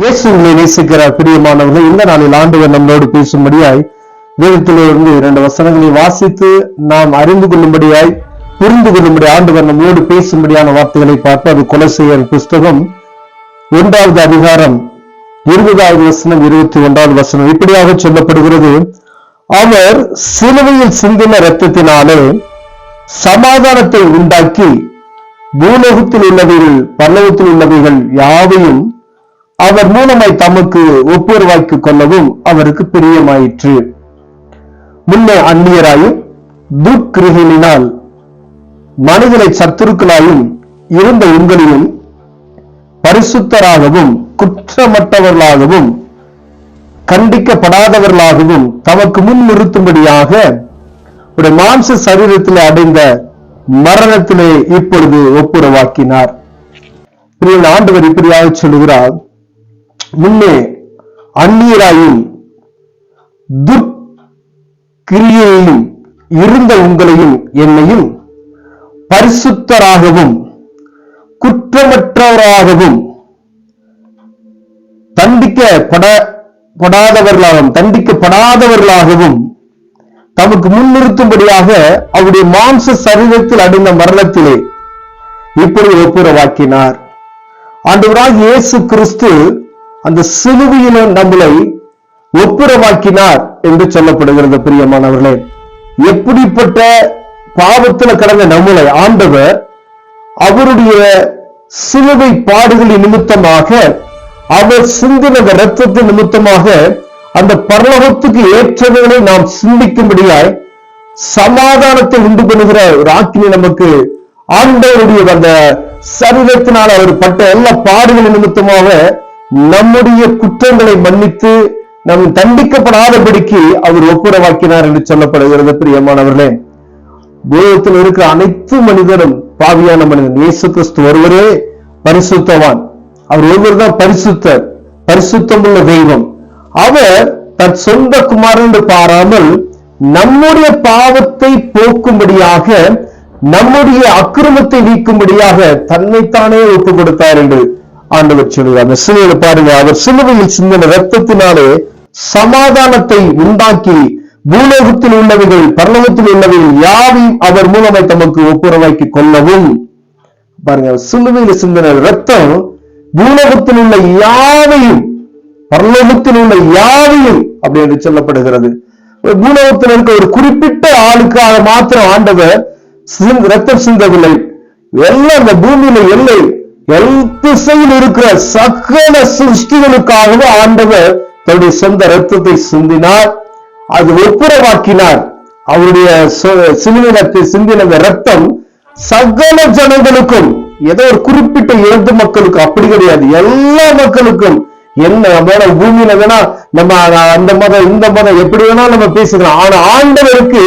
இயேசுவை நேசிக்கிறார் பிரியமானவர்கள். இந்த நாளில் ஆண்டவர் நம்மளோடு பேசும்படியாய் வேதத்திலிருந்து 2 வசனங்களை வாசித்து நாம் அறிந்து கொள்ளும்படியாய் புரிந்து கொள்ளும்படி ஆண்டவர் நம்மளோடு பேசும்படியான வார்த்தைகளை பார்த்து அது கொலோசியர் புஸ்தகம் 1வது அதிகாரம் 20வது வசனம் 21வது வசனம் இப்படியாக சொல்லப்படுகிறது. அவர் சிலுவையில் சிந்தின இரத்தத்தினாலே சமாதானத்தை உண்டாக்கி பூலோகத்தில் உள்ளவைகள் பரலோகத்தில் உள்ளவைகள் யாவையும் அவர் மூலமாய் தமக்கு ஒப்புரவாக்கி கொள்ளவும் அவருக்கு பிரியமாயிற்று. முன்னே அந்நியராயும் துர்க்கிரிகளினால் மனிதனை சத்துருக்களாயும் இருந்த உங்களையும் பரிசுத்தராகவும் குற்றமற்றவர்களாகவும் கண்டிக்கப்படாதவர்களாகவும் தமக்கு முன் நிறுத்தும்படியாக ஒரு மாம்ச சரீரத்தில் அடைந்த மரணத்திலே இப்பொழுது ஒப்புரவாக்கினார். ஆண்டவர் இப்படியாக சொல்லுகிறார், முன்னே அந்நியராயும் துர்க்கிரியையும் இருந்த உங்களையும் என்னையும் பரிசுத்தராகவும் குற்றமற்றவராகவும் தண்டிக்கப்படாதவர்களாகவும் தமக்கு முன்னிறுத்தும்படியாக அவருடைய மாம்ச சரீரத்தில் அடைந்த மரணத்திலே இப்படி ஒப்புரவாக்கினார். ஆண்டவராகிய இயேசு கிறிஸ்து அந்த சிலுவையில நம்மளை ஒப்புரவாக்கினார் என்று சொல்லப்படுகிறது. பிரியமானவர்களே, எப்படிப்பட்ட பாவத்தில் கடந்த நம்மளை ஆண்டவர் அவருடைய சிலுவை பாடுகளின் நிமித்தமாக அவர் சிந்தின இரத்தத்தின் நிமித்தமாக அந்த பரலோகத்துக்கு ஏற்றவைகளை நாம் சிந்திக்கும்படியாய் சமாதானத்தை உண்டு பண்ணுகிற ஒரு ஆக்கினை நமக்கு ஆண்டவருடைய அந்த சரீரத்தினால் அவர் பட்ட எல்லா பாடுகளின் நிமித்தமாக நம்முடைய குற்றங்களை மன்னித்து நம் தண்டிக்கப்படாதபடிக்கு அவர் ஒப்புரவாக்கினார் என்று சொல்லப்படுகிறது. பிரியமானவர்களே, பூலோகத்தில் இருக்கிற அனைத்து மனிதரும் பாவியான மனிதன். இயேசு கிறிஸ்து ஒருவரே பரிசுத்தவான். அவர் ஒருவர் தான் பரிசுத்தர், பரிசுத்தம் உள்ள தெய்வம். அவர் தன் சொந்த குமாரன் என்று பாராமல் நம்முடைய பாவத்தை போக்கும்படியாக நம்முடைய அக்கிரமத்தை நீக்கும்படியாக தன்னைத்தானே ஒப்பு கொடுத்தார் என்று ஆண்டவர் சொல்லுவார். அந்த சிலுவையில பாருங்க, அவர் சிலுவையில் சிந்தின இரத்தத்தினாலே சமாதானத்தை உண்டாக்கி பூலோகத்தில் உள்ளவைகள் பரலோகத்தில் உள்ளவைகள் யாவையும் அவர் மூலமாய் தமக்கு ஒப்புரவாக்கி கொள்ளவும். பாருங்க, சிலுவையில் சிந்தின இரத்தம் பூலோகத்தில் உள்ள யாவையும் பரலோகத்தில் உள்ள யாவையும் அப்படி என்று சொல்லப்படுகிறது. பூலோகத்தில் இருக்க ஒரு குறிப்பிட்ட ஆளுக்காக மாத்திரம் ஆண்டவர் ரத்தம் சிந்தவில்லை. எல்லாம் அந்த பூமியில எல்லை திசையில் இருக்கிற சகல சிருஷ்டிகளுக்காகவே ஆண்டவர் தன்னுடைய சொந்த ரத்தத்தை சிந்தினார், அது ஒப்புரவாக்கினார். அவருடைய சிலுவையிலே சிந்தின ரத்தம் சகல ஜனங்களுக்கும், ஏதோ ஒரு குறிப்பிட்ட இறந்த மக்களுக்கு அப்படி கிடையாது, எல்லா மக்களுக்கும். என்ன வேணா பூமியில வேணா நம்ம அந்த மதம் இந்த மதம் எப்படி வேணா நம்ம பேசிக்கலாம், ஆனா ஆண்டவருக்கு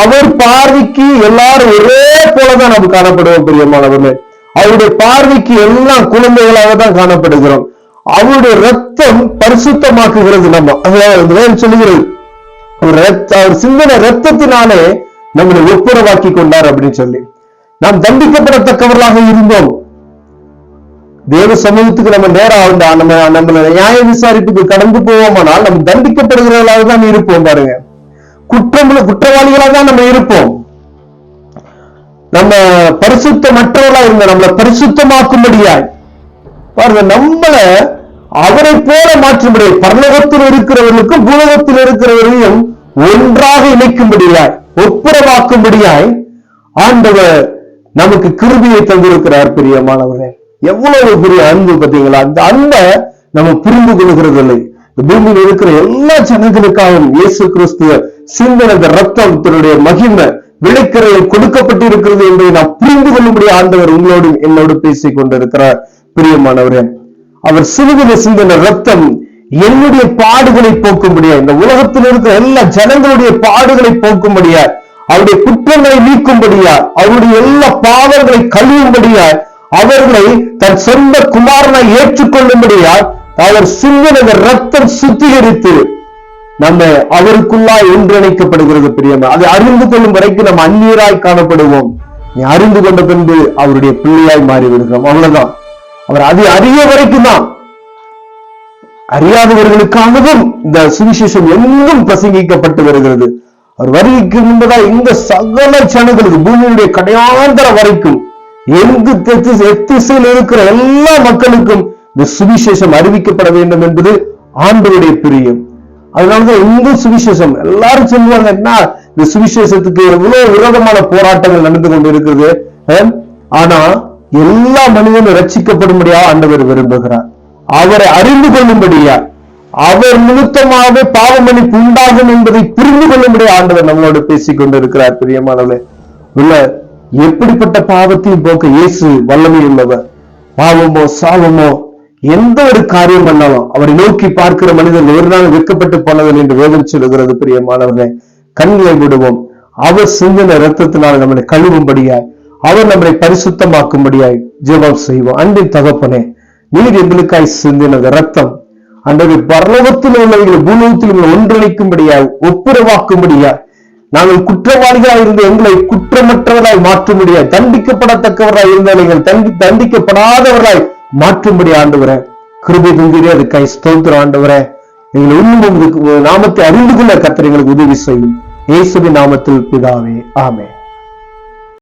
அவர் பார்வைக்கு எல்லாரும் ஒரே போலதான் நம்ம காணப்படுவோம். பிரியமானவர்களே, அவருடைய பார்வைக்கு எல்லாம் குழந்தைகளாக தான் காணப்படுகிறோம். அவருடைய ரத்தம் பரிசுத்தமாக்குகிறது. நம்ம சொல்லுகிறது, அவர் சிந்தன ரத்தத்தினாலே நம்மளை ஒப்புரவாக்கி கொண்டார் அப்படின்னு சொல்லி. நாம் தண்டிக்கப்படத்தக்கவர்களாக இருந்தோம். தேவ சமூகத்துக்கு நம்ம நேரம் நம்ம நியாய விசாரிப்புக்கு கடந்து போவோமானால் நம்ம தண்டிக்கப்படுகிறவர்களாக தான் இருப்போம். பாருங்க, குற்றவாளிகளாக தான் நம்ம இருப்போம். நம்ம பரிசுத்தமற்றவர்களா இருந்த நம்மளை பரிசுத்தமாக்கும்படியாய் பாருங்க, நம்மள அவரை போல மாற்றும்படி பரலோகத்தில் இருக்கிறவர்களுக்கும் பூலோகத்தில் இருக்கிறவர்களையும் ஒன்றாக இணைக்கும்படியாய் ஒப்புரவாக்கும்படியாய் ஆண்டவர் நமக்கு கிருபையை தந்திருக்கிறார். பிரியமானவர்களே, எவ்வளவு பெரிய அன்பு பார்த்தீங்களா? அந்த அன்பை நம்ம புரிந்து கொள்கிறது இல்லை. பூமியில் இருக்கிற எல்லா ஜனங்களுக்காகவும் இயேசு கிறிஸ்துவ சிந்தின ரத்தத்தினுடைய மகிமை விளைக்கரையில் கொடுக்கப்பட்டு இருக்கிறது என்பதை நாம் புரிந்து கொள்ளும்படி ஆண்டவர் உங்களோடு என்னோடு பேசிக் கொண்டிருக்கிறார். பிரியமானவரே, அவர் சிலுவையிலே சிந்தின ரத்தம் என்னுடைய பாடுகளை போக்கும்படியா, இந்த உலகத்தில் இருக்கிற எல்லா ஜனங்களுடைய பாடுகளை போக்கும்படியா, அவருடைய குற்றங்களை நீக்கும்படியா, அவருடைய எல்லா பாவங்களை கழுவும்படியா, அவர்களை தன் சொந்த குமாரனை ஏற்றுக்கொள்ளும்படியா அவர் சிந்தின ரத்தம் சுத்திகரித்து நம்ம அவருக்குள்ளாய் ஒன்றிணைக்கப்படுகிறது. பிரியமா, அதை அறிந்து கொள்ளும் வரைக்கும் நம்ம அந்நியராய் காணப்படுவோம். நீ அறிந்து கொண்ட பின்பு அவருடைய பிள்ளையாய் மாறி விடுகிறோம். அவ்வளவுதான். அவர் அதை அறிய வரைக்கும் தான் அறியாதவர்களுக்காகவும் இந்த சுவிசேஷம் எங்கும் பிரசங்கிக்கப்பட்டு வருகிறது. அவர் வருகைக்கு முன்பதாக இந்த சகல ஜனங்களுக்கு, பூமியுடைய கடையாந்தர வரைக்கும், எங்கு எத்திசையில் இருக்கிற எல்லா மக்களுக்கும் இந்த சுவிசேஷம் அறிவிக்கப்பட வேண்டும் என்பது ஆண்டவருடைய பிரியம். அதனாலதான் இந்த சுவிசேஷம் எல்லாரும் சொல்லுவாங்க, என்ன இந்த சுவிசேஷத்துக்கு எவ்வளவு விரோதமான போராட்டங்கள் நடந்து கொண்டு இருக்கிறது. ஆனா எல்லா மனிதனும் ரட்சிக்கப்படும்படியா ஆண்டவர் விரும்புகிறார். அவரை அறிந்து கொள்ளும்படியா, அவர் நிமித்தமாகவே பாவ மன்னிப்பு உண்டாகும் என்பதை புரிந்து கொள்ளும்படியா ஆண்டவர் நம்மளோடு பேசிக் கொண்டிருக்கிறார். பிரியமானவர்களே, இல்ல எப்படிப்பட்ட பாவத்தையும் போக்க இயேசு வல்லமை உள்ளவர். பாவமோ சாவமோ எந்த ஒரு காரியம் பண்ணாலும் அவரை நோக்கி பார்க்கிற மனிதன் ஒரு நாள் வெட்கப்பட்டு போனவன் என்று வேதம் சொல்லுகிறது. பிரியமானவர்களே, கண்களை விடுவோம். அவர் சிந்தின இரத்தத்தினால் நம்மளை கழுவும்படியாய், அவர் நம்மளை பரிசுத்தமாக்கும்படியாய் ஜெபம் செய்வோம். அன்பின் தகப்பனே, நீர் எங்களுக்காய் சிந்தின இரத்தம் அன்றைய பரலோகத்தில் உள்ளவர்களை பூலோகத்தில் ஒன்றிணைக்கும்படியாய், ஒப்புரவாக்கும்படியாய், நாங்கள் குற்றவாளிகளாய் இருந்த எங்களை குற்றமற்றவர்களாய் மாற்றும்படியாய், தண்டிக்கப்படத்தக்கவர்களாய் இருந்தால் எங்கள் தண்டிக்கப்படாதவர்களாய் மாற்றும்படி ஆண்டவரே கிருபை தந்தீரே. அதுக்காய் ஸ்தோத்திரம் ஆண்டவரே. எங்களை இன்னும் நாமத்தை அறிந்து கொள்ள கர்த்தர் எங்களுக்கு உதவி செய்யும். இயேசுவின் நாமத்தில் பிதாவே, ஆமென்.